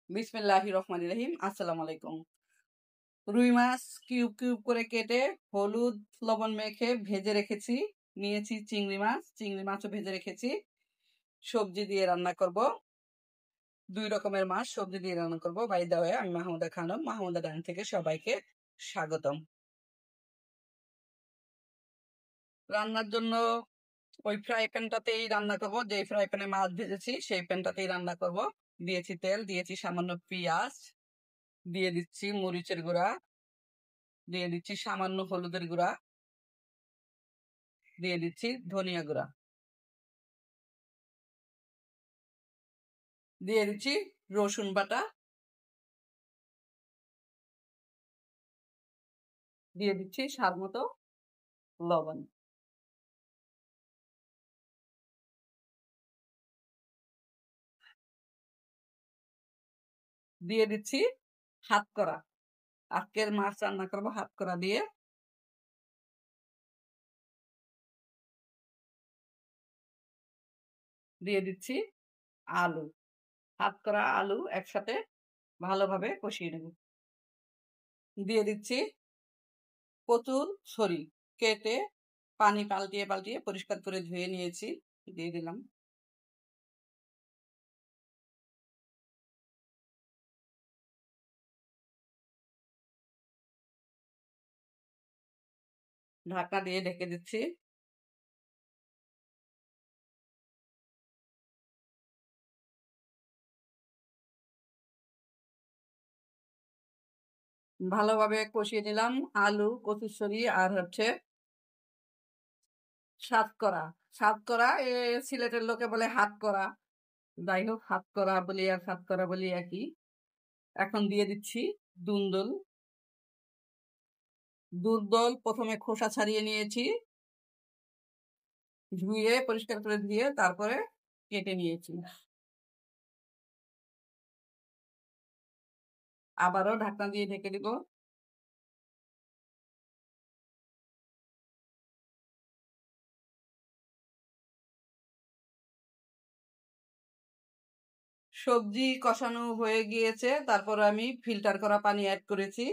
বিসমিল্লাহির রহমানির রহিম। আসসালামু আলাইকুম। রুই মাছ কিউব কিউব করে কেটে হলুদ লবণ মেখে ভেজে রেখেছি। নিয়েছি চিংড়ি মাছও ভেজে রেখেছি। সবজি দিয়ে রান্না করব। 2 রকমের মাছ সবজি দিয়ে রান্না করব। বাই দ্য ওয়ে, আমি মাহমুদা খানম, মাহমুদা ডাইন থেকে সবাইকে স্বাগতম। রান্নার জন্য ওই ফ্রাই প্যানটাতেই রান্না করব, যে ফ্রাই প্যানে মাছ ভেজেছি সেই প্যানটাতেই রান্না করব। দিয়েছি তেল, দিয়েছি সামান্য পেঁয়াজ, দিয়ে দিচ্ছি মরিচের গুঁড়া, দিয়ে দিচ্ছি সামান্য হলুদের গুঁড়া, দিয়ে দিচ্ছি ধনিয়া গুঁড়া, দিয়ে দিচ্ছি রসুন বাটা, দিয়ে দিচ্ছি স্বাদ মতো লবণ, দিয়ে দিচ্ছি হাত করা। আজকের মাছ রান্না করবো হাত করা দিয়ে। দিয়ে দিচ্ছি আলু, হাত করা আলু একসাথে ভালোভাবে কষিয়ে নেব। দিয়ে দিচ্ছি কচুর ছড়ি, কেটে পানি পাল্টিয়ে পাল্টিয়ে পরিষ্কার করে ধুয়ে নিয়েছি, দিয়ে দিলাম। ঢাকা দিয়ে ঢেকে দিচ্ছি। ভালোভাবে কষিয়ে নিলাম আলু, কচুরশুঁটি আর সাতকরা। সাতকরা সিলেটের লোকে বলে হাত করা, যাই হোক হাত করা বলি আর সাতকরা বলি একই। এখন দিয়ে দিচ্ছি দুন্দল। দুন্দল প্রথমে খোসা ছাড়িয়ে নিয়েছি, ধুয়ে পরিষ্কার করে দিয়ে তারপরে কেটে নিয়েছি। আবারও ঢাকনা দিয়ে ঢেকে দিব। সবজি কষানো হয়ে গিয়েছে, তারপর আমি ফিল্টার করা পানি অ্যাড করেছি।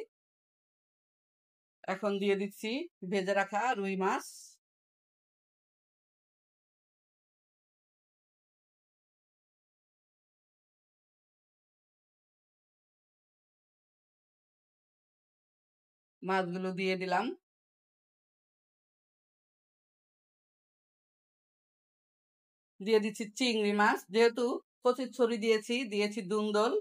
এখন দিয়ে দিচ্ছি ভেজে রাখা রুই মাছ। মাছগুলো দিয়ে দিলাম। দিয়ে দিচ্ছি চিংড়ি মাছ, যেহেতু কচুর ছড়ি দিয়েছি, দিয়েছি দুন্দল,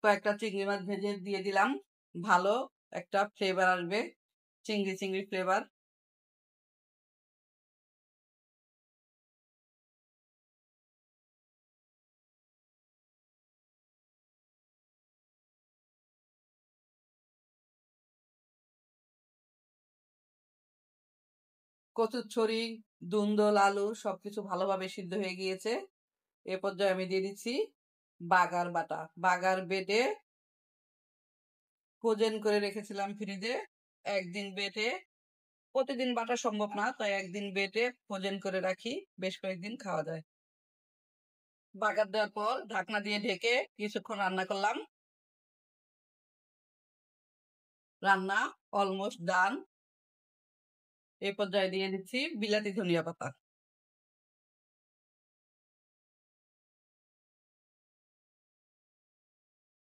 কয়েকটা চিংড়ি মাছ ভেজে দিয়ে দিলাম। ভালো একটা ফ্লেভার আসবে, চিংড়ি চিংড়ি ফ্লেভার। কচুরছড়ি, দুন্দল, আলু সবকিছু ভালোভাবে সিদ্ধ হয়ে গিয়েছে। এ পর্যায়ে আমি দিয়ে দিচ্ছি বাগার বাটা। বাগার বেটে ফ্রোজেন করে রেখেছিলাম ফ্রিজে। একদিন বেটে, প্রতিদিন বাটা সম্ভব না, তাই একদিন বেটে ফ্রোজেন করে রাখি, বেশ কয়েকদিন খাওয়া যায়। বাগার দেওয়ার পর ঢাকনা দিয়ে ঢেকে কিছুক্ষণ রান্না করলাম। রান্না অলমোস্ট ডান। এই পর্যায়ে দিয়ে দিচ্ছি বিলাতি ধনিয়া পাতা।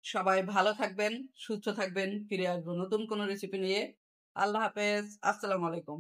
সবাই ভালো থাকবেন, সুস্থ থাকবেন। ফিরে আসবো নতুন কোনো রেসিপি নিয়ে। আল্লাহ হাফেজ, আসসালামু আলাইকুম।